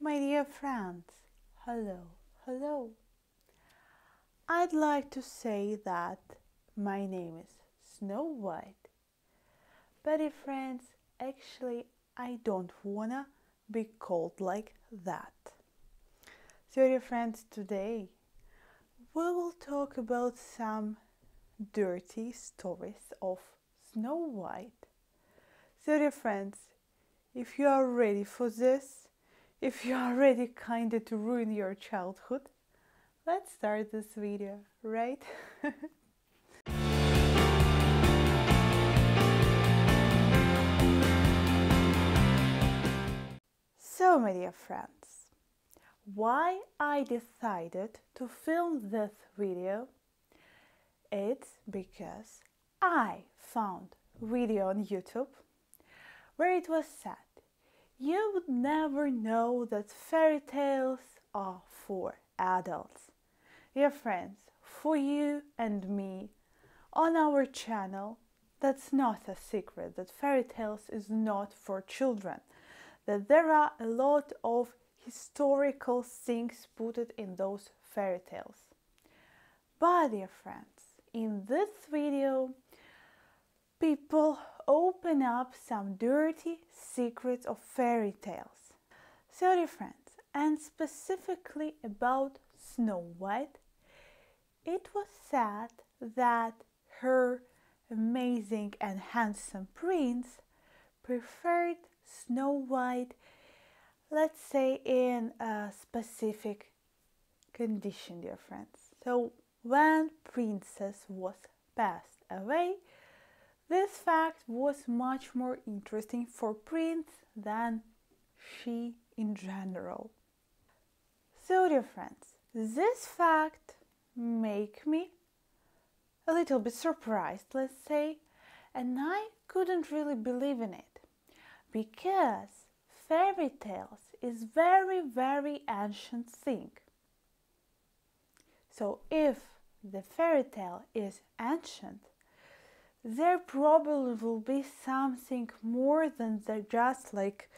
My dear friends, hello, hello. I'd like to say that my name is Snow White. But dear friends, actually I don't wanna be called like that. So dear friends, today we will talk about some dirty stories of Snow White. So dear friends, if you are ready for this, if you are ready kinda to ruin your childhood, let's start this video, right? So, my dear friends, why I decided to film this video? It's because I found a video on YouTube where it was said, you would never know that fairy tales are for adults. Dear friends, for you and me, on our channel, that's not a secret that fairy tales is not for children, that there are a lot of historical things put in those fairy tales. But dear friends, in this video, people open up some dirty secrets of fairy tales. So dear friends, and specifically about Snow White, it was said that her amazing and handsome prince preferred Snow White, let's say in a specific condition, dear friends. So when princess was passed away, this fact was much more interesting for prince than she in general. So dear friends, this fact make me a little bit surprised, let's say, and I couldn't really believe in it, because fairy tales is very ancient thing. So if the fairy tale is ancient, there probably will be something more than just like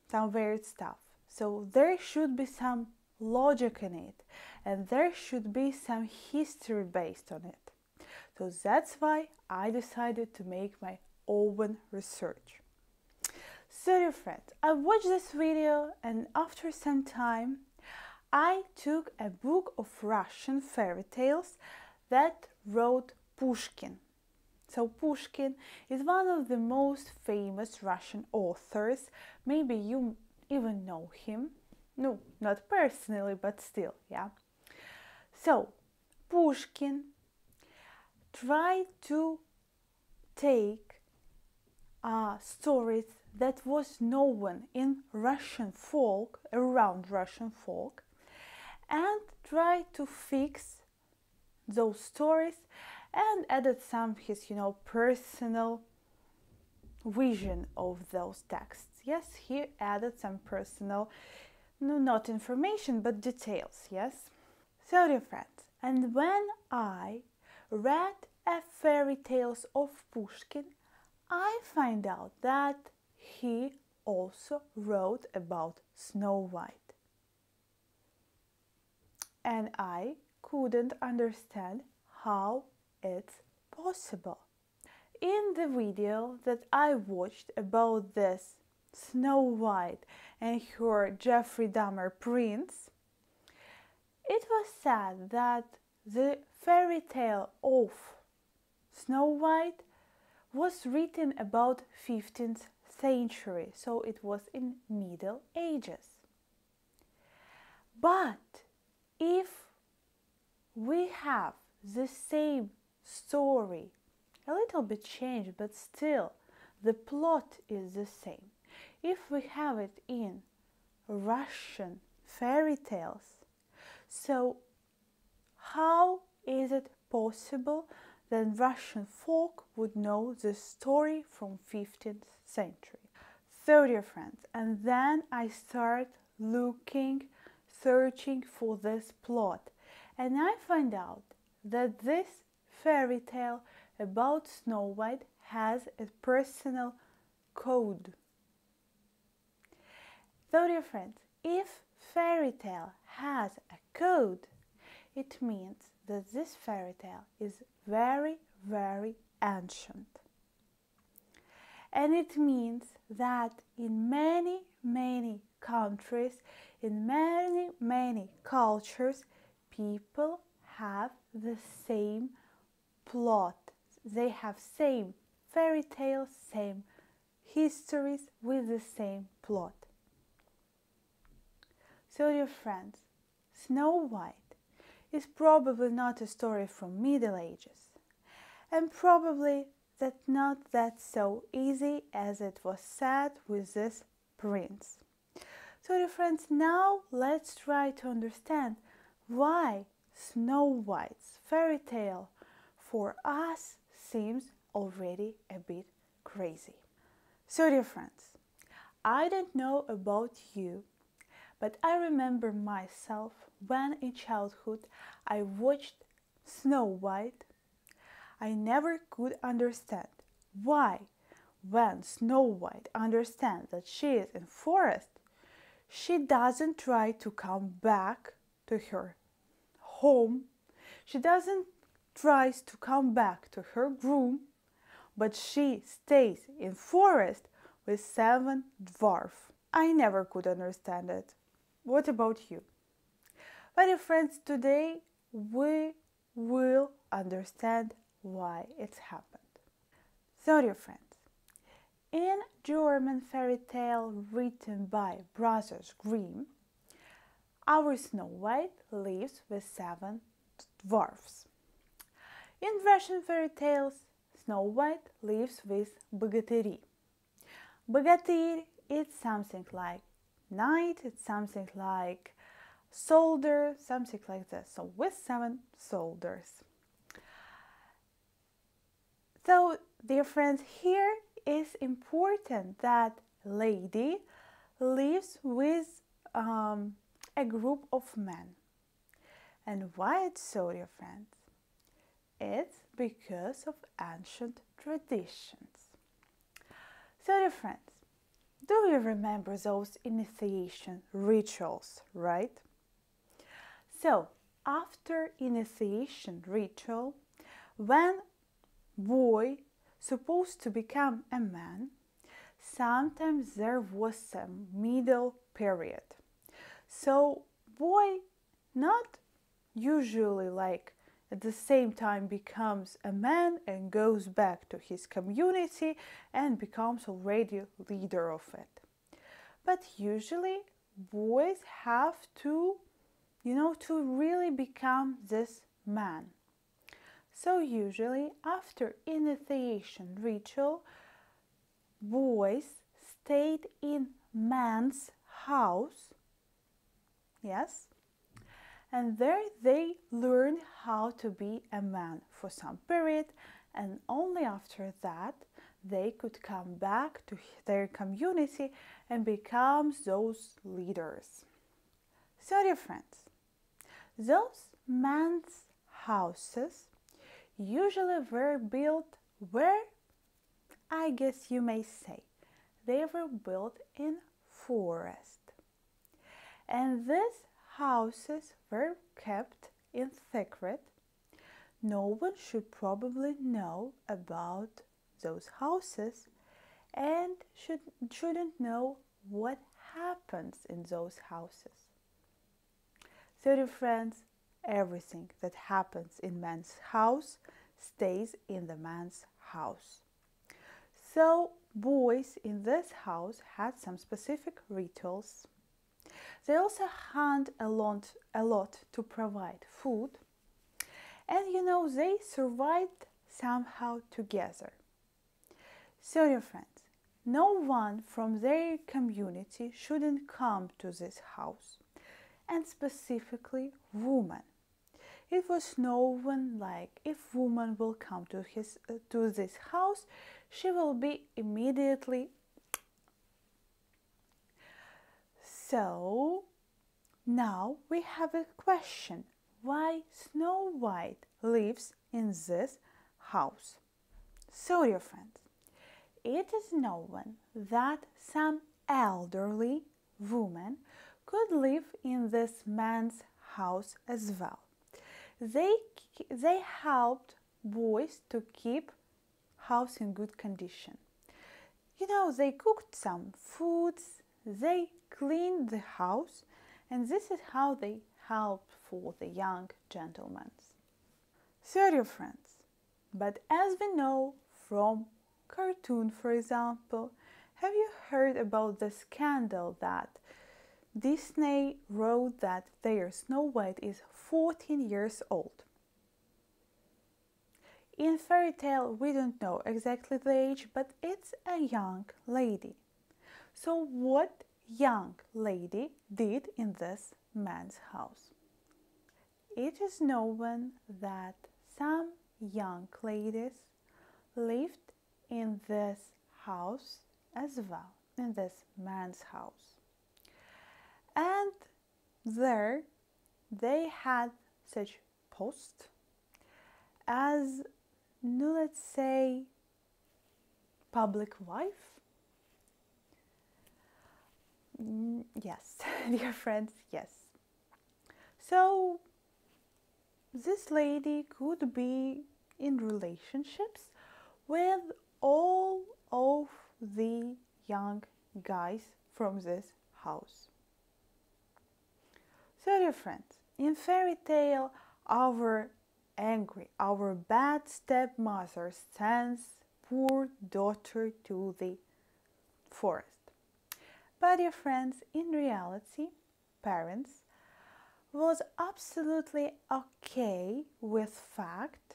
some weird stuff. So there should be some logic in it, and there should be some history based on it. So that's why I decided to make my own research. So dear friends, I watched this video, and after some time I took a book of Russian fairy tales that wrote Pushkin. So Pushkin is one of the most famous Russian authors. Maybe you even know him. No, not personally, but still, yeah. So Pushkin tried to take stories that was known in Russian folk, around Russian folk, and tried to fix those stories and added some of his, personal vision of those texts. Yes, he added some personal, no, not information, but details, yes? So, dear friends, and when I read a fairy tales of Pushkin, I find out that he also wrote about Snow White. And I couldn't understand how it's possible. In the video that I watched about this Snow White and her Jeffrey Dahmer prince, it was said that the fairy tale of Snow White was written about 15th century, so it was in Middle Ages. But if we have the same story, a little bit changed, but still the plot is the same. If we have it in Russian fairy tales, so how is it possible that Russian folk would know the story from 15th century? So dear friends, and then I start searching for this plot, and I find out that this fairy tale about Snow White has a personal code. So dear friends, if fairy tale has a code, it means that this fairy tale is very, very ancient. And it means that in many, many countries, in many, many cultures, people have the same plot. They have same fairy tales, same histories with the same plot. So, dear friends, Snow White is probably not a story from Middle Ages, and probably that's not that so easy as it was said with this prince. So, dear friends, now let's try to understand why Snow White's fairy tale for us seems already a bit crazy. So, dear friends, I don't know about you, but I remember myself when in childhood I watched Snow White. I never could understand why, when Snow White understands that she is in forest, she doesn't try to come back to her home. She doesn't try to come back to her room, but she stays in forest with 7 dwarfs. I never could understand it. What about you? But dear friends, today we will understand why it's happened. So, dear friends, in German fairy tale written by Brothers Grimm, our Snow White lives with 7 dwarfs. In Russian fairy tales, Snow White lives with богатыри. Богатырь, it's something like knight, it's something like soldier, something like this. So with 7 soldiers. So, dear friends, here is important that lady lives with a group of men. And why it's so, dear friends? It's because of ancient traditions. So, dear friends, do you remember those initiation rituals, right? So, after initiation ritual, when boy supposed to become a man, sometimes there was some middle period. So, boy not usually like at the same time becomes a man and goes back to his community and becomes already leader of it. But usually boys have to, to really become this man. So usually after initiation ritual, boys stayed in man's house, yes, and there they learned how to be a man for some period, and only after that they could come back to their community and become those leaders. So, dear friends, those men's houses usually were built where, I guess you may say, they were built in forest. And these houses were kept in secret. No one should probably know about those houses and shouldn't know what happens in those houses. So, dear friends, everything that happens in man's house stays in the man's house. So, boys in this house had some specific rituals. They also hunt a lot to provide food. And they survived somehow together. So, dear friends, no one from their community shouldn't come to this house, and specifically women. It was known like if woman will come to this house, she will be immediately. So now we have a question. Why Snow White lives in this house? So, dear friends, it is known that some elderly women could live in this man's house as well. They helped boys to keep house in good condition. They cooked some foods, they cleaned the house, and this is how they helped for the young gentlemen. So, dear friends, but as we know from cartoon, for example, have you heard about the scandal that Disney wrote that their Snow White is 14 years old? In fairy tale, we don't know exactly the age, but it's a young lady. So what young lady did in this man's house? It is known that some young ladies lived in this house as well, in this man's house. And there they had such posts as, let's say, public wife. Yes, dear friends, yes. So this lady could be in relationships with all of the young guys from this house. So, dear friends, in fairy tale, our bad stepmother sends poor daughter to the forest. But, dear friends, in reality, parents was absolutely okay with fact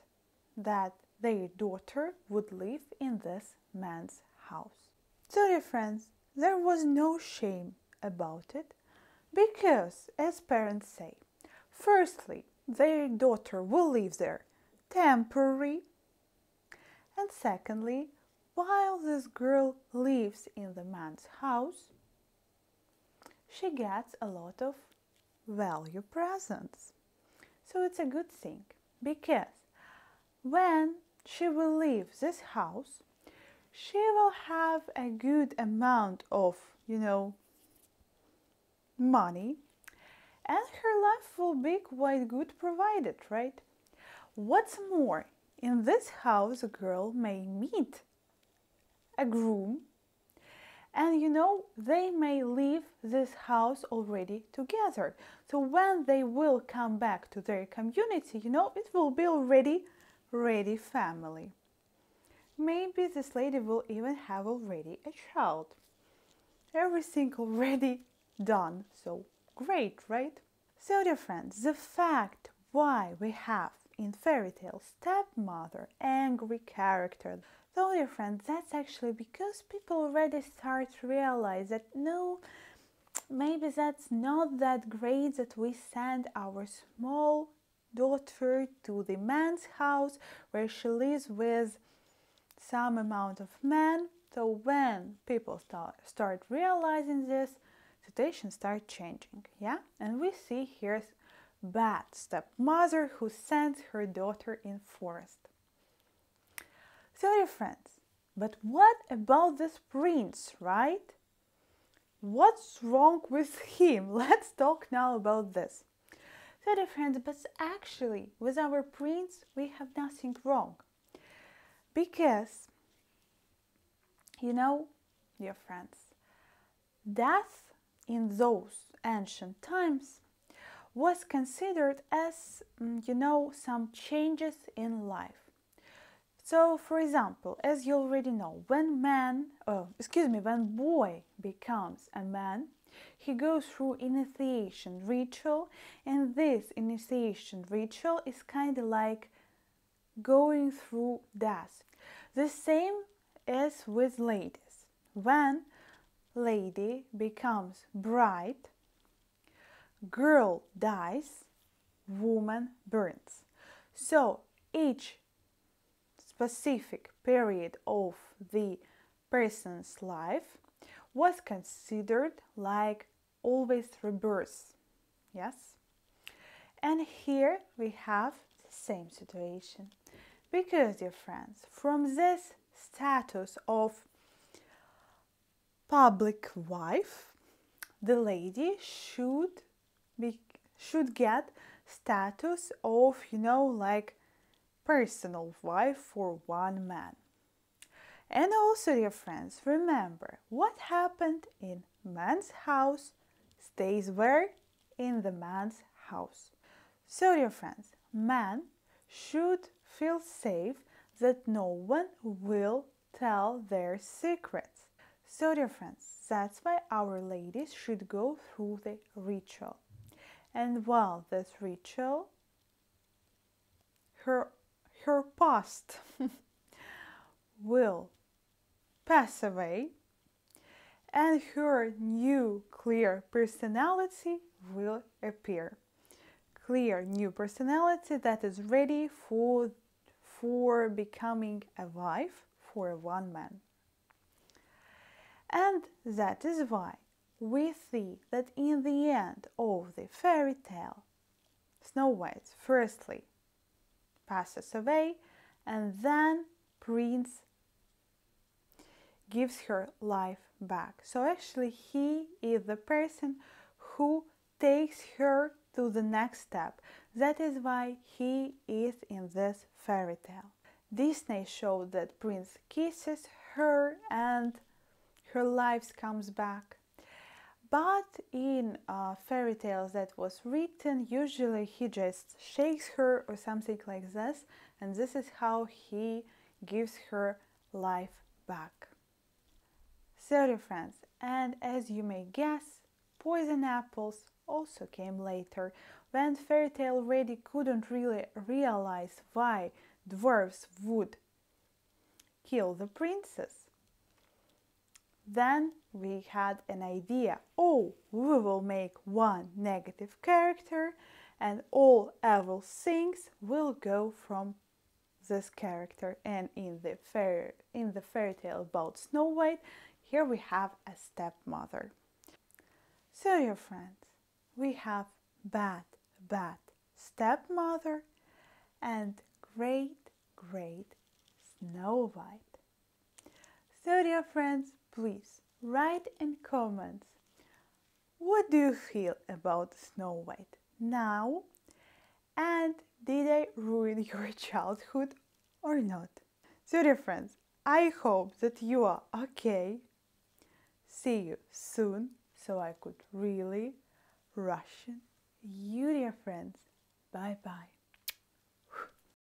that their daughter would live in this man's house. So, dear friends, there was no shame about it because, as parents say, firstly, their daughter will live there temporarily, and secondly, while this girl lives in the man's house, she gets a lot of value presents. So it's a good thing because when she will leave this house, she will have a good amount of, money, and her life will be quite good provided, right? What's more, in this house a girl may meet a groom, and they may leave this house already together. So when they will come back to their community, it will be already ready family. Maybe this lady will even have already a child. Everything already done. So great, right? So, dear friends, the fact why we have in fairy tale stepmother, angry character, so, dear friends, that's actually because people already start to realize that no, maybe that's not that great that we send our small daughter to the man's house where she lives with some amount of men. So when people start realizing this, situation start changing, yeah? And we see here's bad stepmother who sends her daughter in forest. So, dear friends, but what about this prince, right? What's wrong with him? Let's talk now about this. So, dear friends, but actually with our prince we have nothing wrong. Because, dear friends, death in those ancient times was considered as, some changes in life. So, for example, as you already know, when boy becomes a man, he goes through initiation ritual, and this initiation ritual is kind of like going through death. The same as with ladies. When lady becomes bride, girl dies, woman burns. So each specific period of the person's life was considered like always rebirth. Yes? And here we have the same situation. Because, dear friends, from this status of public wife, the lady should get status of, like personal wife for one man. And also, dear friends, remember what happened in man's house stays where? In the man's house. So, dear friends, man should feel safe that no one will tell their secrets. So, dear friends, that's why our ladies should go through the ritual. And while this ritual, her past will pass away and her new clear personality will appear. Clear new personality that is ready for becoming a wife for one man. And that is why we see that in the end of the fairy tale, Snow White firstly passes away and then Prince gives her life back. So actually he is the person who takes her to the next step. That is why he is in this fairy tale. Disney showed that Prince kisses her and her life comes back. But in fairy tales that was written, usually he just shakes her or something like this, and this is how he gives her life back. So, dear friends, and as you may guess, poison apples also came later, when fairy tale already couldn't really realize why dwarves would kill the princess. Then we had an idea, oh, we will make one negative character and all evil things will go from this character. And in the fairy tale about Snow White, here we have a stepmother. So, dear friends, we have bad stepmother and great Snow White. So, dear friends, please write in comments, what do you feel about Snow White now? And did I ruin your childhood or not? So, dear friends, I hope that you are okay. See you soon, so I could really Russian. You, dear friends, bye bye.